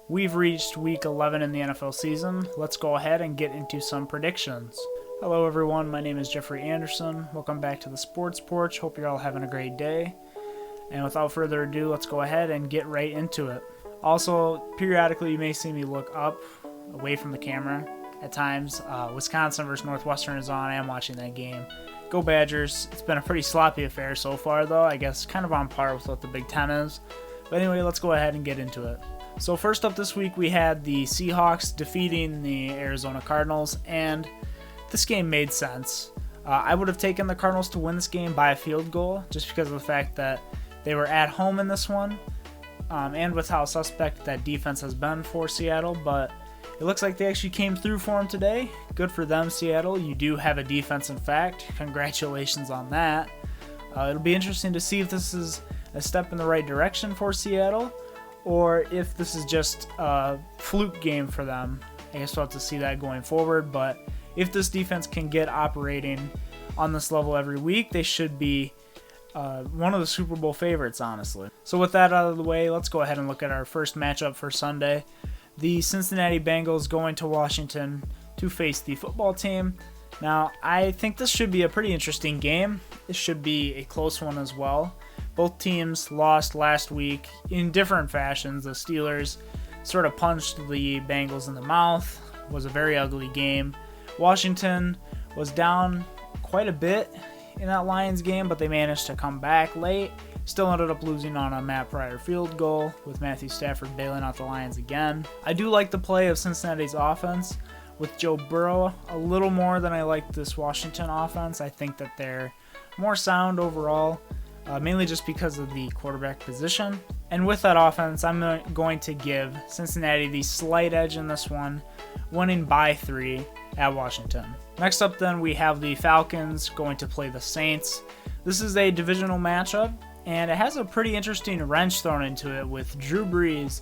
We've reached week 11 in the NFL season. Let's go ahead and get into some predictions. Hello everyone, my name is Jeffrey Anderson. Welcome back to the Sports Porch. Hope you're all having a great day. And without further ado, let's go ahead and get right into it. Also, periodically you may see me look up, away from the camera at times. Wisconsin versus Northwestern is on. I am watching that game. Go Badgers. It's been a pretty sloppy affair so far though. I guess kind of on par with what the Big Ten is. But anyway, let's go ahead and get into it. So first up this week, we had the Seahawks defeating the Arizona Cardinals, and this game made sense. I would have taken the Cardinals to win this game by a field goal, just because of the fact that they were at home in this one, and with how suspect that defense has been for Seattle, but it looks like they actually came through for them today. Good for them, Seattle. You do have a defense, in fact. Congratulations on that. It'll be interesting to see if this is a step in the right direction for Seattle, or if this is just a fluke game for them. I guess we'll have to see that going forward, but if this defense can get operating on this level every week, they should be one of the Super Bowl favorites, honestly. So with that out of the way, let's go ahead and look at our first matchup for Sunday. The Cincinnati Bengals going to Washington to face the football team. Now, I think this should be a pretty interesting game. This should be a close one as well. Both teams lost last week in different fashions. The Steelers sort of punched the Bengals in the mouth. It was a very ugly game. Washington was down quite a bit in that Lions game, but they managed to come back late. Still ended up losing on a Matt Pryor field goal, with Matthew Stafford bailing out the Lions again. I do like the play of Cincinnati's offense with Joe Burrow a little more than I like this Washington offense. I think that they're more sound overall, mainly just because of the quarterback position. And with that offense, I'm going to give Cincinnati the slight edge in this one, winning by 3 at Washington. Next up then, we have the Falcons going to play the Saints. This is a divisional matchup, and it has a pretty interesting wrench thrown into it with Drew Brees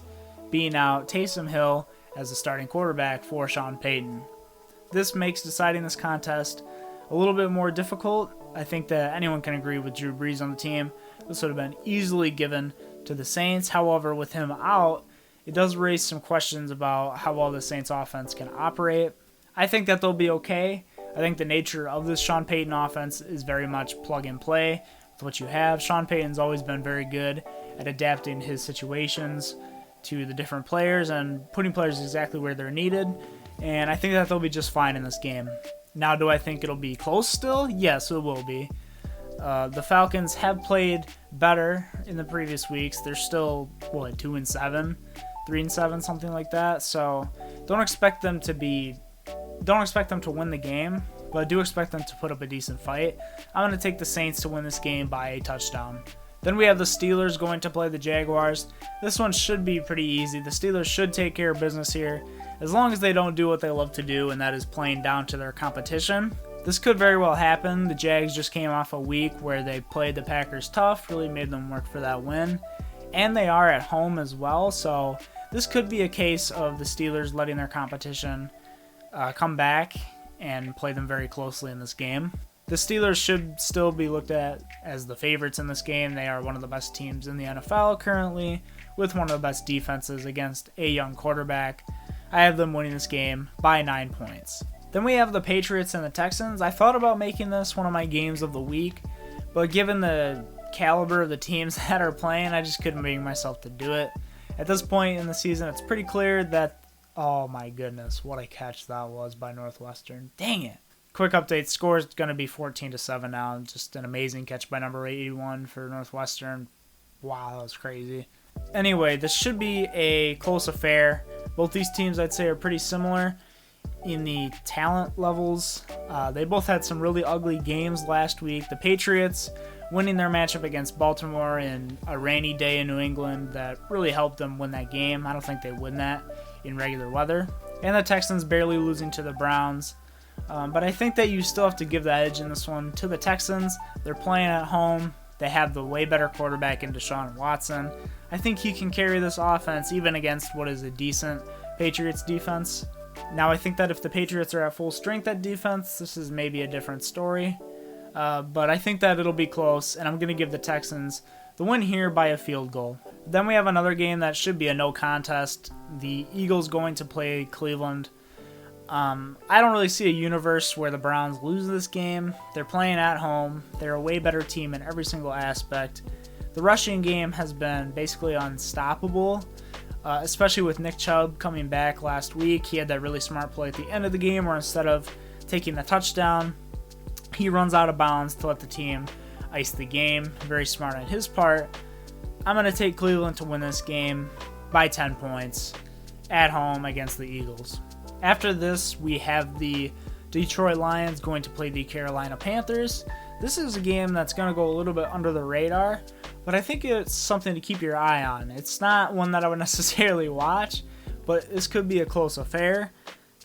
being out, Taysom Hill as the starting quarterback for Sean Payton. This makes deciding this contest a little bit more difficult. I think that anyone can agree with Drew Brees on the team. This would have been easily given to the Saints. However, with him out, it does raise some questions about how well the Saints offense can operate. I think that they'll be okay. I think the nature of this Sean Payton offense is very much plug and play with what you have. Sean Payton's always been very good at adapting his situations to the different players and putting players exactly where they're needed. And I think that they'll be just fine in this game. Now, do I think it'll be close still? Yes, it will be. The Falcons have played better in the previous weeks. They're still, 2-7, 3-7, something like that. So don't expect them to win the game, but I do expect them to put up a decent fight. I'm going to take the Saints to win this game by a touchdown. Then we have the Steelers going to play the Jaguars. This one should be pretty easy. The Steelers should take care of business here, as long as they don't do what they love to do, and that is playing down to their competition. This could very well happen. The Jags just came off a week where they played the Packers tough, really made them work for that win. And they are at home as well, so this could be a case of the Steelers letting their competition come back and play them very closely in this game. The Steelers should still be looked at as the favorites in this game. They are one of the best teams in the NFL currently, with one of the best defenses against a young quarterback. I have them winning this game by 9 points. Then we have the Patriots and the Texans. I thought about making this one of my games of the week, but given the caliber of the teams that are playing, I just couldn't bring myself to do it. At this point in the season, it's pretty clear that, oh my goodness, what a catch that was by Northwestern. Dang it. Quick update, score is going to be 14-7 now. Just an amazing catch by number 81 for Northwestern. Wow, that was crazy. Anyway, this should be a close affair. Both these teams, I'd say, are pretty similar in the talent levels. They both had some really ugly games last week. The Patriots winning their matchup against Baltimore in a rainy day in New England that really helped them win that game. I don't think they win that in regular weather. And the Texans barely losing to the Browns. But I think that you still have to give the edge in this one to the Texans. They're playing at home. They have the way better quarterback in Deshaun Watson. I think he can carry this offense even against what is a decent Patriots defense. Now, I think that if the Patriots are at full strength at defense, this is maybe a different story. But I think that it'll be close, and I'm going to give the Texans the win here by a field goal. Then we have another game that should be a no contest. The Eagles going to play Cleveland. I don't really see a universe where the Browns lose this game. They're playing at home. They're a way better team in every single aspect. The rushing game has been basically unstoppable, especially with Nick Chubb coming back last week. He had that really smart play at the end of the game where instead of taking the touchdown, he runs out of bounds to let the team ice the game. Very smart on his part. I'm going to take Cleveland to win this game by 10 points at home against the Eagles. After this, we have the Detroit Lions going to play the Carolina Panthers. This is a game that's going to go a little bit under the radar, but I think it's something to keep your eye on. It's not one that I would necessarily watch, but this could be a close affair.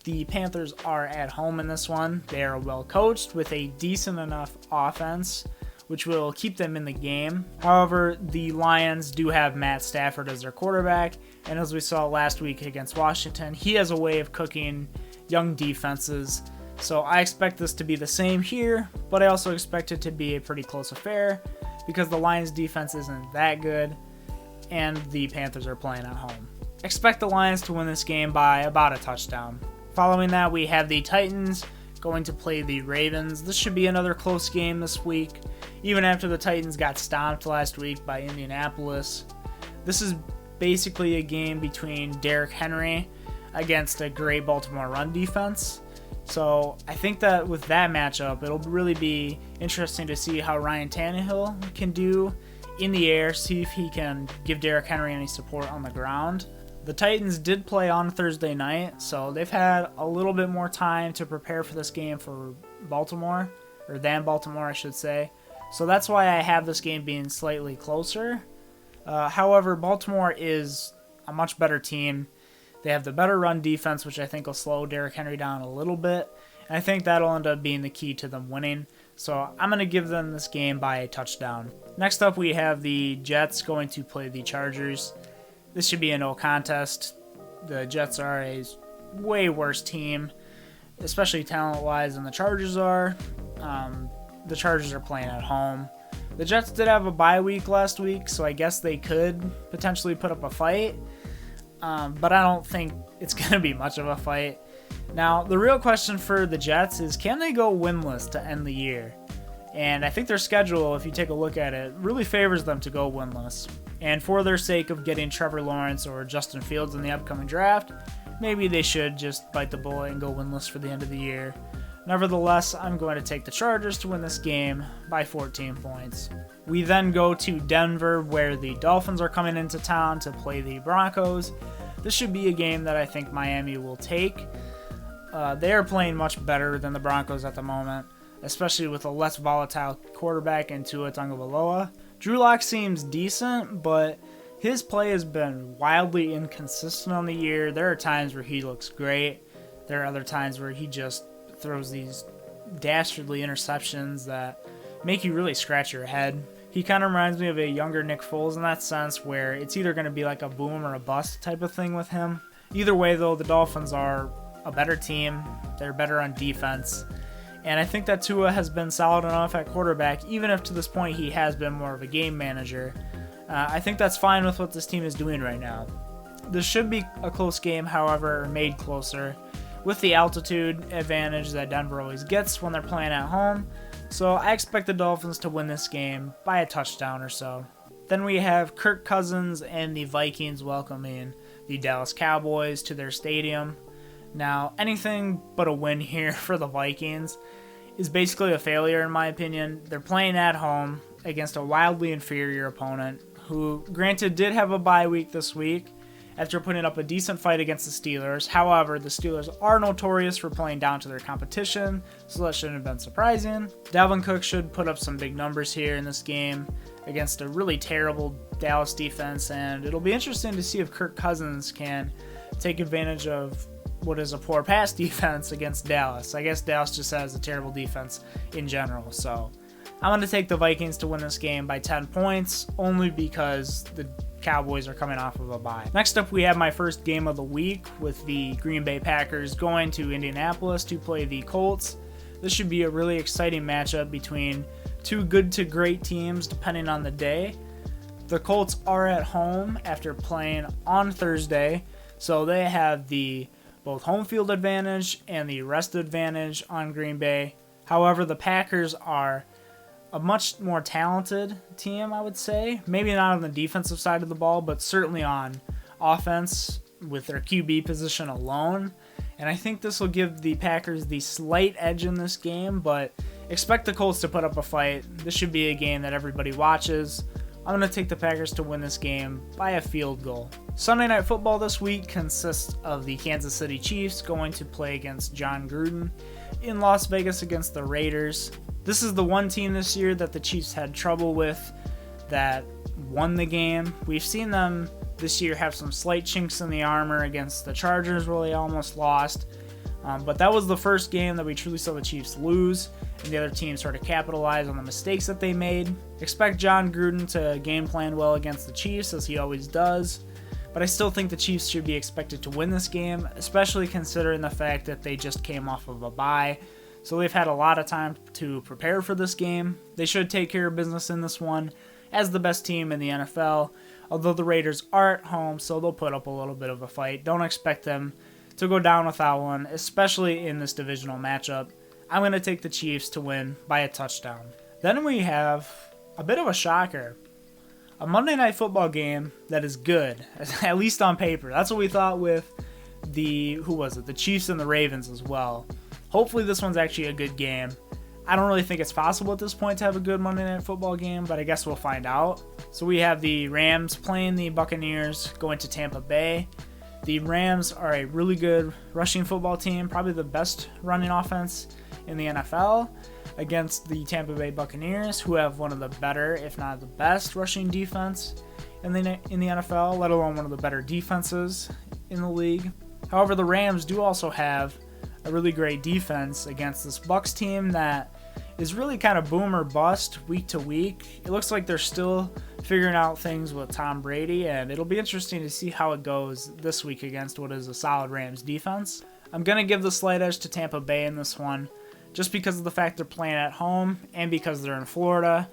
The Panthers are at home in this one. They are well coached with a decent enough offense, which will keep them in the game. However, the Lions do have Matt Stafford as their quarterback, and as we saw last week against Washington, he has a way of cooking young defenses. So I expect this to be the same here, but I also expect it to be a pretty close affair because the Lions defense isn't that good and the Panthers are playing at home. Expect the Lions to win this game by about a touchdown. Following that, we have the Titans going to play the Ravens. This should be another close game this week, even after the Titans got stomped last week by Indianapolis. This is basically a game between Derrick Henry against a great Baltimore run defense. So I think that with that matchup, it'll really be interesting to see how Ryan Tannehill can do in the air, see if he can give Derrick Henry any support on the ground. The Titans did play on Thursday night, so they've had a little bit more time to prepare for this game for Baltimore, or than Baltimore, I should say. So that's why I have this game being slightly closer. However, Baltimore is a much better team. They have the better run defense, which I think will slow Derrick Henry down a little bit. And I think that'll end up being the key to them winning. So I'm going to give them this game by a touchdown. Next up, we have the Jets going to play the Chargers. This should be a no contest. The Jets are a way worse team, especially talent-wise, than the Chargers are. The Chargers are playing at home. The Jets did have a bye week last week, so I guess they could potentially put up a fight. But I don't think it's going to be much of a fight. Now, the real question for the Jets is, can they go winless to end the year? And I think their schedule, if you take a look at it, really favors them to go winless. And for their sake of getting Trevor Lawrence or Justin Fields in the upcoming draft, maybe they should just bite the bullet and go winless for the end of the year. Nevertheless, I'm going to take the Chargers to win this game by 14 points. We then go to Denver, where the Dolphins are coming into town to play the Broncos. This should be a game that I think Miami will take. They are playing much better than the Broncos at the moment, especially with a less volatile quarterback in Tua Tagovailoa. Drew Lock seems decent, but his play has been wildly inconsistent on the year. There are times where he looks great. There are other times where he just throws these dastardly interceptions that make you really scratch your head. He kind of reminds me of a younger Nick Foles in that sense, where it's either going to be like a boom or a bust type of thing with him. Either way, though, the Dolphins are a better team. They're better on defense. And I think that Tua has been solid enough at quarterback, even if to this point he has been more of a game manager. I think that's fine with what this team is doing right now. This should be a close game, however, made closer with the altitude advantage that Denver always gets when they're playing at home. So I expect the Dolphins to win this game by a touchdown or so. Then we have Kirk Cousins and the Vikings welcoming the Dallas Cowboys to their stadium. Now, anything but a win here for the Vikings is basically a failure in my opinion. They're playing at home against a wildly inferior opponent who, granted, did have a bye week this week after putting up a decent fight against the Steelers. However, the Steelers are notorious for playing down to their competition, so that shouldn't have been surprising. Dalvin Cook should put up some big numbers here in this game against a really terrible Dallas defense, and it'll be interesting to see if Kirk Cousins can take advantage of what is a poor pass defense against Dallas. I guess Dallas just has a terrible defense in general, so I'm going to take the Vikings to win this game by 10 points, only because the Cowboys are coming off of a bye. Next up, we have my first game of the week with the Green Bay Packers going to Indianapolis to play the Colts. This should be a really exciting matchup between two good to great teams, depending on the day. The Colts are at home after playing on Thursday, so they have the both home field advantage and the rest advantage on Green Bay. However, the Packers are a much more talented team, I would say. Maybe not on the defensive side of the ball, but certainly on offense with their QB position alone. And I think this will give the Packers the slight edge in this game, but expect the Colts to put up a fight. This should be a game that everybody watches. I'm going to take the Packers to win this game by a field goal. Sunday Night Football this week consists of the Kansas City Chiefs going to play against John Gruden in Las Vegas against the Raiders. This is the one team this year that the Chiefs had trouble with that won the game. We've seen them this year have some slight chinks in the armor against the Chargers where they almost lost. But that was the first game that we truly saw the Chiefs lose, and the other team sort of capitalize on the mistakes that they made. Expect John Gruden to game plan well against the Chiefs, as he always does, but I still think the Chiefs should be expected to win this game, especially considering the fact that they just came off of a bye, so they've had a lot of time to prepare for this game. They should take care of business in this one as the best team in the NFL, although the Raiders are at home, so they'll put up a little bit of a fight. Don't expect them to go down without one, especially in this divisional matchup. I'm going to take the Chiefs to win by a touchdown. Then we have a bit of a shocker. A Monday Night Football game that is good, at least on paper. That's what we thought with the Chiefs and the Ravens as well. Hopefully this one's actually a good game. I don't really think it's possible at this point to have a good Monday Night Football game, but I guess we'll find out. So we have the Rams playing the Buccaneers going to Tampa Bay. The Rams are a really good rushing football team, probably the best running offense in the NFL, against the Tampa Bay Buccaneers, who have one of the better, if not the best, rushing defense in the NFL, let alone one of the better defenses in the league. However, the Rams do also have a really great defense against this Bucs team that is really kind of boom or bust week to week. It looks like they're still figuring out things with Tom Brady, and it'll be interesting to see how it goes this week against what is a solid Rams defense. I'm going to give the slight edge to Tampa Bay in this one, just because of the fact they're playing at home and because they're in Florida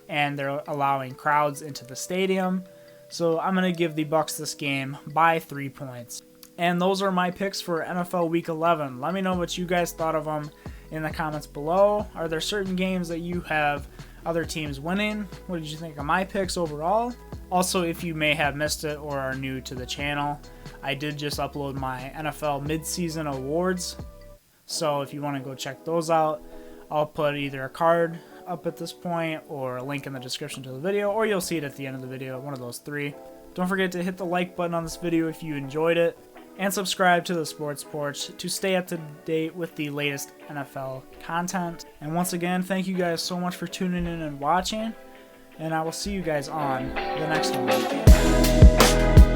and they're allowing crowds into the stadium. So I'm going to give the Bucs this game by 3 points. And those are my picks for NFL Week 11. Let me know what you guys thought of them in the comments below. Are there certain games that you have other teams winning? What did you think of my picks overall? Also, if you may have missed it or are new to the channel, I did just upload my NFL midseason awards. So if you want to go check those out, I'll put either a card up at this point or a link in the description to the video, or you'll see it at the end of the video, one of those three. Don't forget to hit the like button on this video if you enjoyed it, and subscribe to the Sports Porch to stay up to date with the latest NFL content. And once again, thank you guys so much for tuning in and watching, and I will see you guys on the next one.